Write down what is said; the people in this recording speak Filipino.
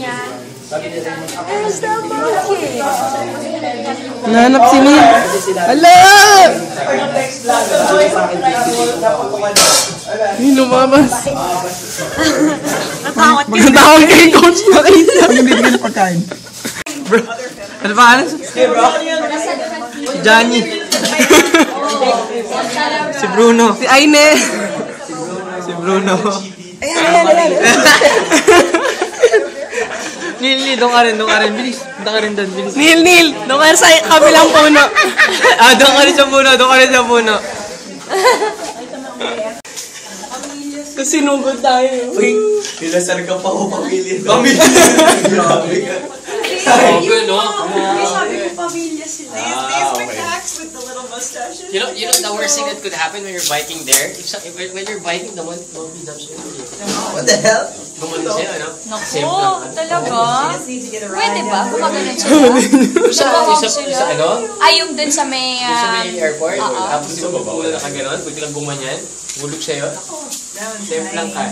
niya. Where's the monkey? Nahanap si Neil. Hala! Hindi lumabas. Natakot ka. Magandang kay Coach nakita. Yung bibigyan ng pagkain. Bro, ano ba? Si Johnny. Si Bruno. Si Aine. Si Bruno. Ayan. Nil, doon ka rin, bilis. Doon ka rin doon, bilis. Nil, doon ka rin sa kabilang puno. Doon ka rin sa puno. Kasi sinugod tayo. Uy, nilasar ka pa ako pamilya. Pamilya? Grabe ka. Okay, no? Sabi ko pamilya sila. Ah, okay. With the little mustaches. You know the worst thing that could happen when you're biking there? When you're biking, the one will be up sa'yo. What the hell? Gumano sa'yo, ano? Naku, talaga? Pwede ba? Gumaganon sila? Sa ano? Ay, yung dun sa may... Sa may airport? Tapos yung magpula na ka gano'n, biglang gumanyan, bulog sa'yo. Safe lang ka.